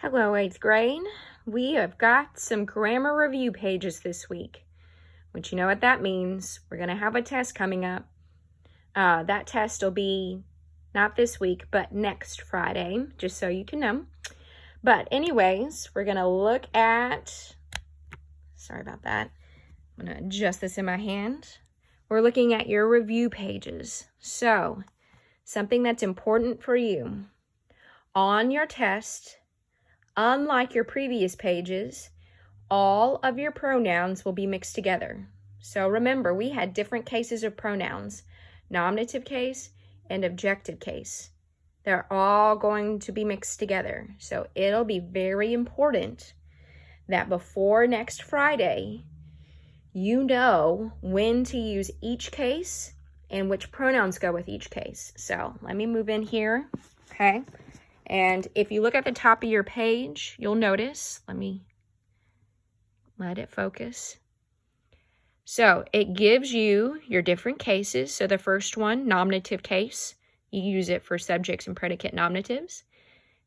Hello, 8th grade. We have got some grammar review pages this week, which you know what that means. We're going to have a test coming up. That test will be not this week, but next Friday, just so you can know. But anyways, we're going to look at, sorry about that. I'm going to adjust this in my hand. We're looking at your review pages. So, something that's important for you. On your test, unlike your previous pages, all of your pronouns will be mixed together. So remember, we had different cases of pronouns, nominative case and objective case. They're all going to be mixed together. So it'll be very important that before next Friday, you know when to use each case and which pronouns go with each case. So let me move in here, okay? And if you look at the top of your page, you'll notice, let me let it focus. So it gives you your different cases. So the first one, nominative case, you use it for subjects and predicate nominatives.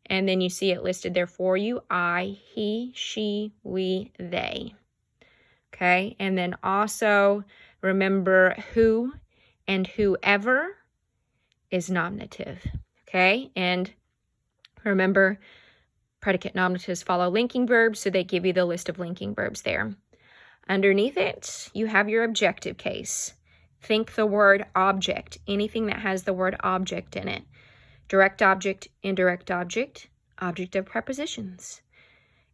And then you see it listed there for you, I, he, she, we, they. Okay, and then also remember who and whoever is nominative. Okay, and remember, predicate nominatives follow linking verbs, so they give you the list of linking verbs there. Underneath it, you have your objective case. Think the word object, anything that has the word object in it. Direct object, indirect object, object of prepositions.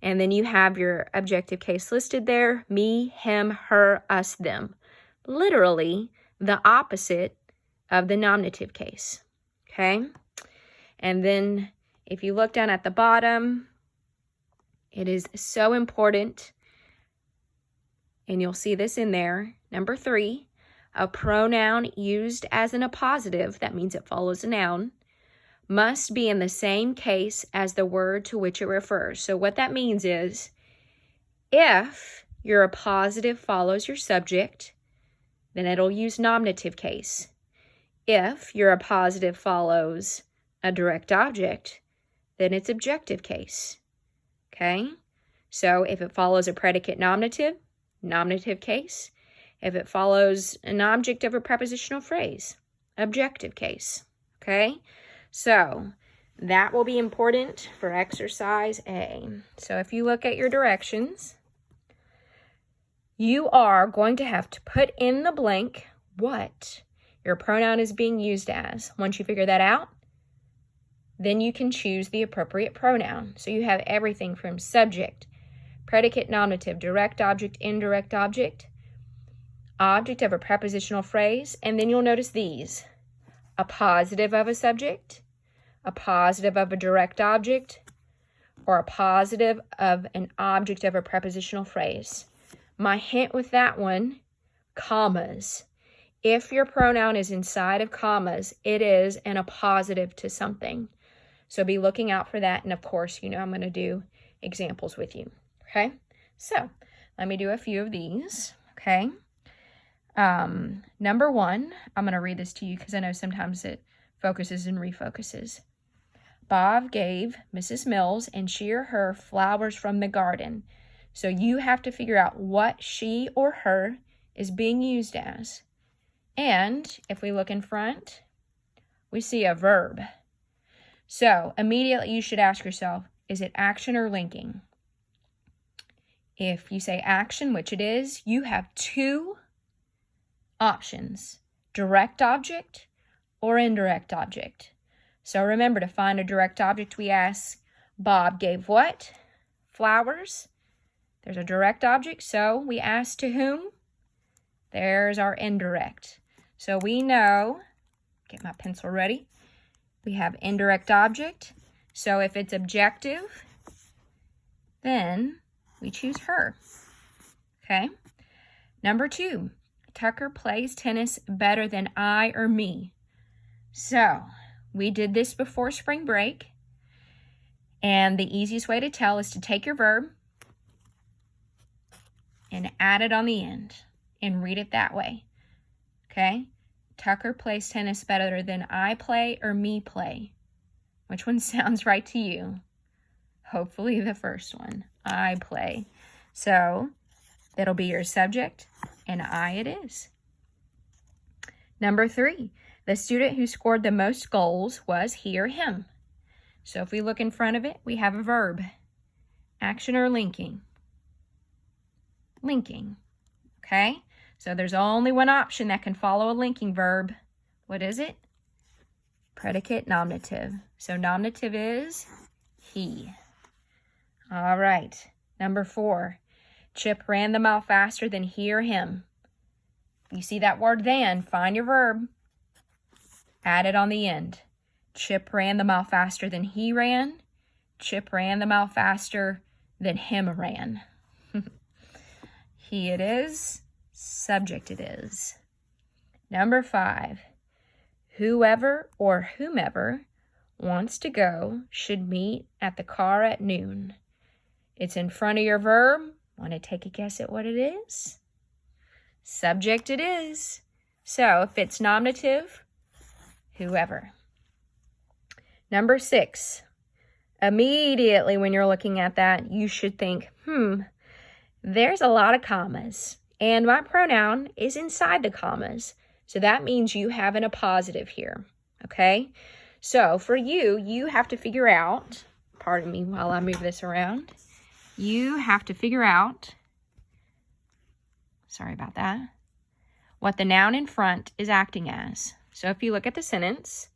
And then you have your objective case listed there, me, him, her, us, them. Literally the opposite of the nominative case, okay? And then if you look down at the bottom, it is so important, and you'll see this in there. Number 3, a pronoun used as an appositive, that means it follows a noun, must be in the same case as the word to which it refers. So what that means is, if your appositive follows your subject, then it'll use nominative case. If your appositive follows a direct object, then it's objective case. Okay? So if it follows a predicate nominative, nominative case. If it follows an object of a prepositional phrase, objective case. Okay? So that will be important for exercise A. So if you look at your directions, you are going to have to put in the blank what your pronoun is being used as. Once you figure that out, then you can choose the appropriate pronoun. So you have everything from subject, predicate nominative, direct object, indirect object, object of a prepositional phrase, and then you'll notice these. A positive of a subject, a positive of a direct object, or a positive of an object of a prepositional phrase. My hint with that one, commas. If your pronoun is inside of commas, it is an appositive to something. So be looking out for that. And of course, you know I'm going to do examples with you. Okay? So let me do a few of these. Okay? Number 1, I'm going to read this to you because I know sometimes it focuses and refocuses. Bob gave Mrs. Mills and she or her flowers from the garden. So you have to figure out what she or her is being used as. And if we look in front, we see a verb. So immediately you should ask yourself, is it action or linking? If you say action, which it is, you have 2 options, direct object or indirect object. So remember, to find a direct object, we ask, Bob gave what? Flowers. There's a direct object, so we ask to whom? There's our indirect. So we know, get my pencil ready, we have indirect object. So if it's objective, then we choose her. Okay? Number 2. Tucker plays tennis better than I or me. So we did this before spring break. And the easiest way to tell is to take your verb and add it on the end and read it that way. Okay? Tucker plays tennis better than I play or me play. Which one sounds right to you? Hopefully the first one. I play. So that'll be your subject, and I it is. Number 3, the student who scored the most goals was he or him. So if we look in front of it, we have a verb. Action or linking? Linking. Okay? So there's only one option that can follow a linking verb. What is it? Predicate nominative. So nominative is he. All right. Number 4. Chip ran the mile faster than he or him. You see that word than, find your verb. Add it on the end. Chip ran the mile faster than he ran. Chip ran the mile faster than him ran. He it is. Subject it is. Number 5. Whoever or whomever wants to go should meet at the car at noon. It's in front of your verb. Want to take a guess at what it is? Subject it is. So if it's nominative, whoever. Number 6. Immediately when you're looking at that, you should think, there's a lot of commas, and my pronoun is inside the commas. So that means you have an appositive here, okay? So for you, you have to figure out, pardon me while I move this around, you have to figure out, sorry about that, what the noun in front is acting as. So if you look at the sentence,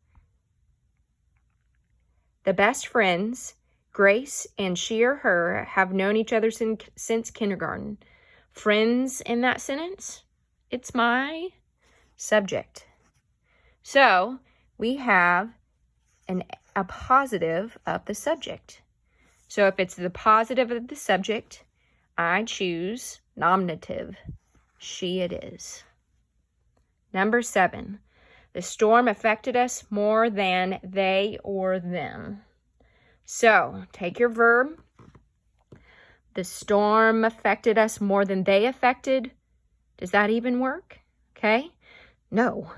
the best friends, Grace and she or her, have known each other since kindergarten. Friends in that sentence, it's my subject. So we have a positive of the subject. So if it's the positive of the subject, I choose nominative. She it is. Number 7. The storm affected us more than they or them. So take your verb. The storm affected us more than they affected. Does that even work? Okay? No,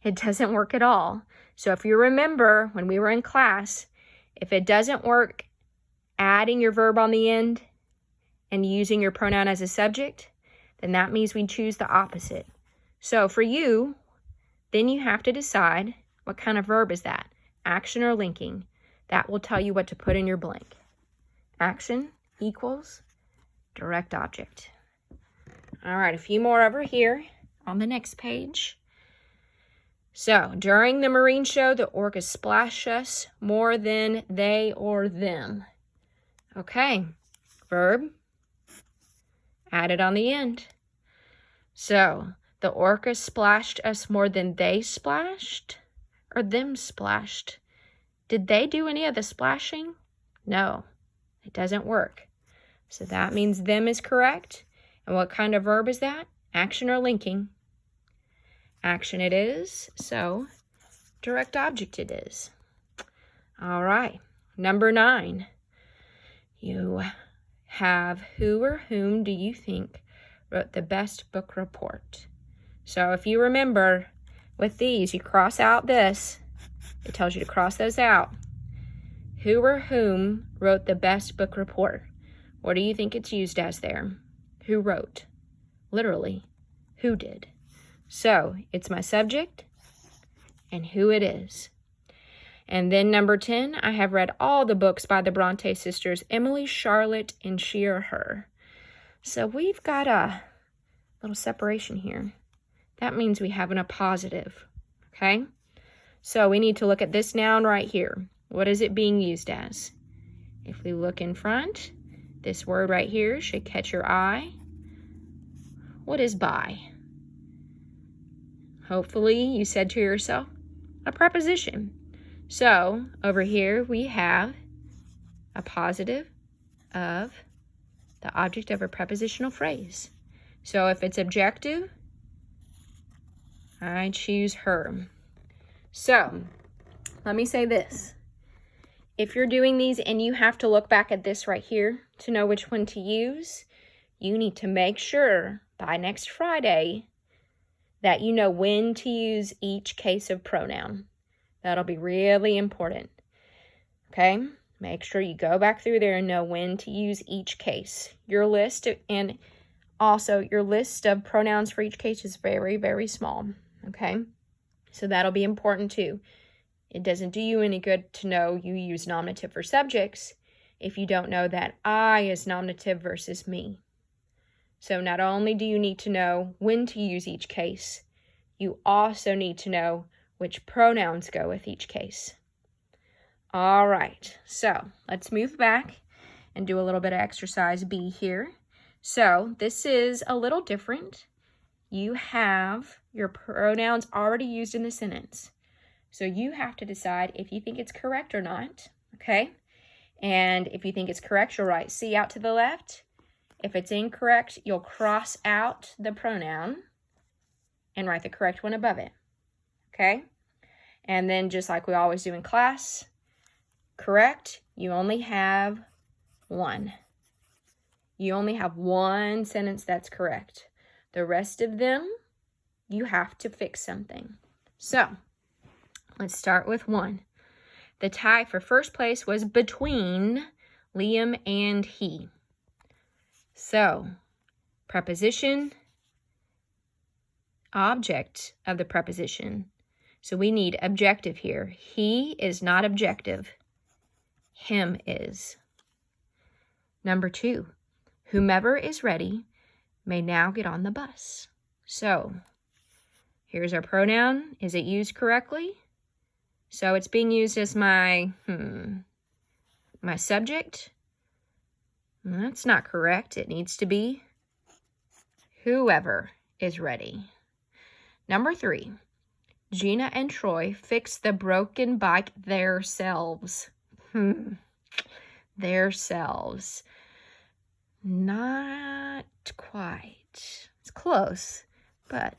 it doesn't work at all. So if you remember when we were in class, if it doesn't work adding your verb on the end and using your pronoun as a subject, then that means we choose the opposite. So for you, then you have to decide what kind of verb is that, action or linking. That will tell you what to put in your blank. Action equals direct object. All right, a few more over here on the next page. So, during the marine show, the orcas splashed us more than they or them. Okay, verb, added on the end. So, the orcas splashed us more than they splashed or them splashed? Did they do any of the splashing? No, it doesn't work. So that means them is correct. And what kind of verb is that? Action or linking? Action it is, so direct object it is. All right, number 9. You have who or whom do you think wrote the best book report? So if you remember, with these, you cross out this. It tells you to cross those out. Who or whom wrote the best book report? What do you think it's used as there? Who wrote? Literally, who did? So, it's my subject and who it is. And then number 10, I have read all the books by the Bronte sisters, Emily, Charlotte, and she or her. So we've got a little separation here. That means we have a positive, okay? So we need to look at this noun right here. What is it being used as? If we look in front, this word right here should catch your eye. What is by? Hopefully you said to yourself, a preposition. So over here we have a positive of the object of a prepositional phrase. So if it's objective, I choose her. So let me say this. If you're doing these and you have to look back at this right here to know which one to use, you need to make sure by next Friday that you know when to use each case of pronoun. That'll be really important. Okay? make sure you go back through there and know when to use each case. Your list, and also your list of pronouns for each case is very, very small, okay? So that'll be important too. It doesn't do you any good to know you use nominative for subjects if you don't know that I is nominative versus me. So not only do you need to know when to use each case, you also need to know which pronouns go with each case. All right, so let's move back and do a little bit of exercise B here. So this is a little different. You have your pronouns already used in the sentence. So you have to decide if you think it's correct or not, okay? And if you think it's correct, you'll write C out to the left. If it's incorrect, you'll cross out the pronoun and write the correct one above it, okay? And then just like we always do in class, correct, you only have one. You only have one sentence that's correct. The rest of them, you have to fix something. So, let's start with one. The tie for first place was between Liam and he. So, preposition, object of the preposition. So we need objective here. He is not objective. Him is. Number 2, whomever is ready may now get on the bus. So here's our pronoun. Is it used correctly? So it's being used as my subject. That's not correct. It needs to be whoever is ready. Number 3, Gina and Troy fixed the broken bike theirselves. Theirselves. Not quite. It's close, but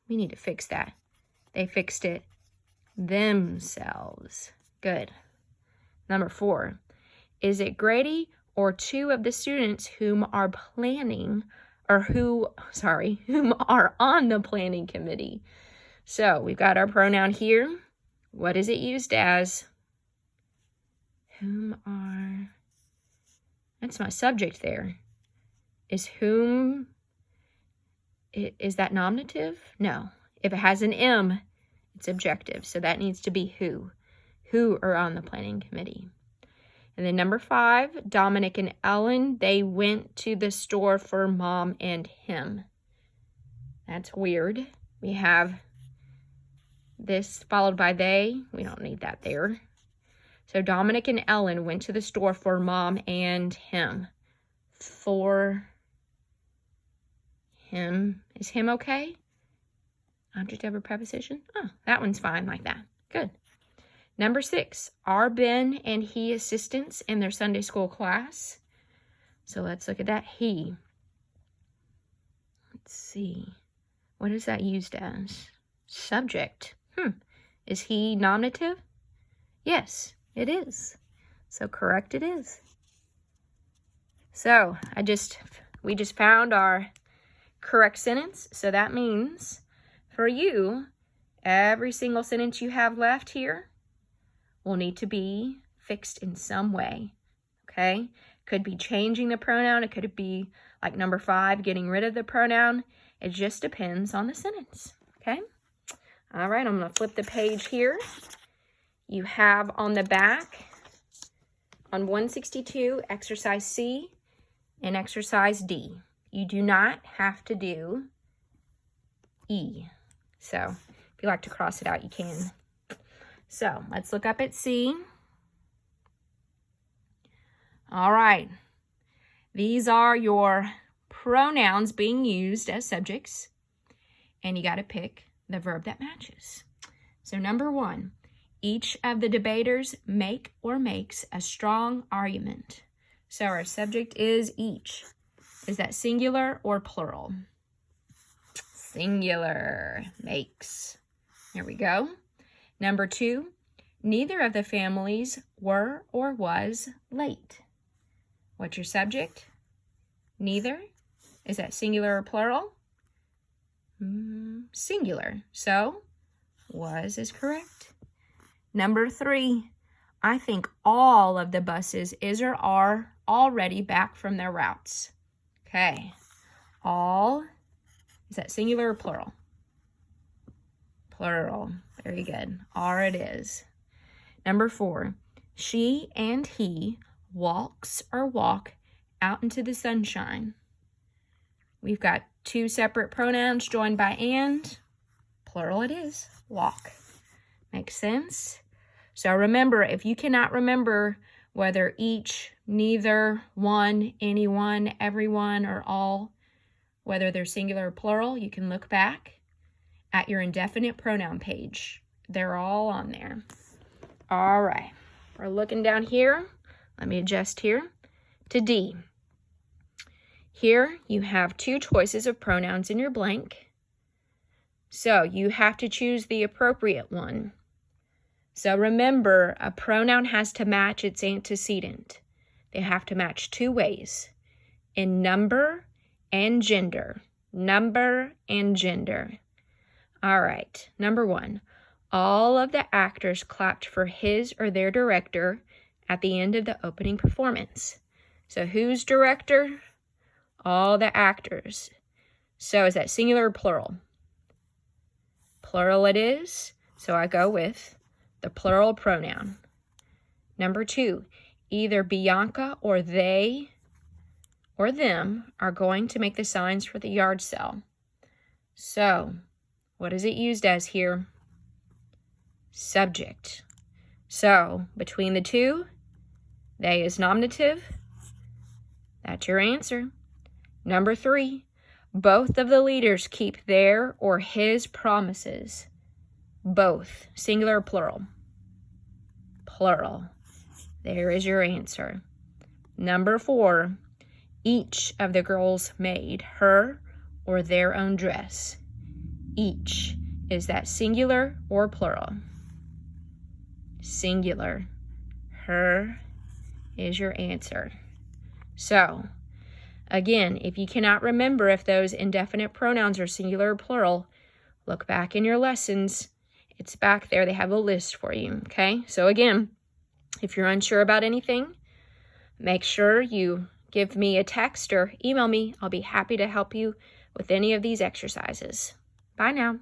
we need to fix that. They fixed it themselves. Good. Number 4, is it Grady or 2 of the students whom are on the planning committee? So we've got our pronoun here. What is it used as? Whom are, that's my subject there. Is whom, is that nominative? No. If it has an M, it's objective. So that needs to be who. Who are on the planning committee. And then number 5, Dominic and Ellen, they went to the store for mom and him. That's weird. We have this followed by they. We don't need that there. So Dominic and Ellen went to the store for mom and him. For him. Is him okay? Object of a preposition? Oh, that one's fine like that. Good. Number 6, are Ben and he assistants in their Sunday school class? So let's look at that. He. Let's see. What is that used as? Subject. Is he nominative? Yes, it is. So correct it is. So we just found our correct sentence. So that means for you, every single sentence you have left here will need to be fixed in some way, okay? Could be changing the pronoun. It could be like number 5, getting rid of the pronoun. It just depends on the sentence, okay? All right, I'm going to flip the page here. You have on the back, on 162, exercise C and exercise D. You do not have to do E. So if you like to cross it out, you can. So let's look up at C. All right. These are your pronouns being used as subjects. And you got to pick the verb that matches. So number 1, each of the debaters make or makes a strong argument. So our subject is each. Is that singular or plural? Singular. Makes. Here we go. Number 2, neither of the families were or was late. What's your subject? Neither. Is that singular or plural? Singular. So, was is correct. Number 3, I think all of the buses is or are already back from their routes. Okay. All, is that singular or plural? Plural. Very good. Are it is. Number 4, she and he walks or walk out into the sunshine. We've got 2 separate pronouns joined by and. Plural it is. Walk. Makes sense? So remember, if you cannot remember whether each, neither, one, anyone, everyone, or all, whether they're singular or plural, you can look back at your indefinite pronoun page. They're all on there. All right. We're looking down here. Let me adjust here to D. Here you have 2 choices of pronouns in your blank. So you have to choose the appropriate one. So remember, a pronoun has to match its antecedent. They have to match 2 ways, in number and gender. Number and gender. All right, number 1. All of the actors clapped for his or their director at the end of the opening performance. So who's director? All the actors. So is that singular or plural? Plural it is, so I go with the plural pronoun. Number 2, either Bianca or they or them are going to make the signs for the yard sale. So, what is it used as here? Subject. So, between the 2, they is nominative. That's your answer. Number 3, both of the leaders keep their or his promises. Both. Singular or plural? Plural. There is your answer. Number 4, each of the girls made her or their own dress. Each. Is that singular or plural? Singular. Her is your answer. So, again, if you cannot remember if those indefinite pronouns are singular or plural, look back in your lessons. It's back there. They have a list for you, okay? So again, if you're unsure about anything, make sure you give me a text or email me. I'll be happy to help you with any of these exercises. Bye now.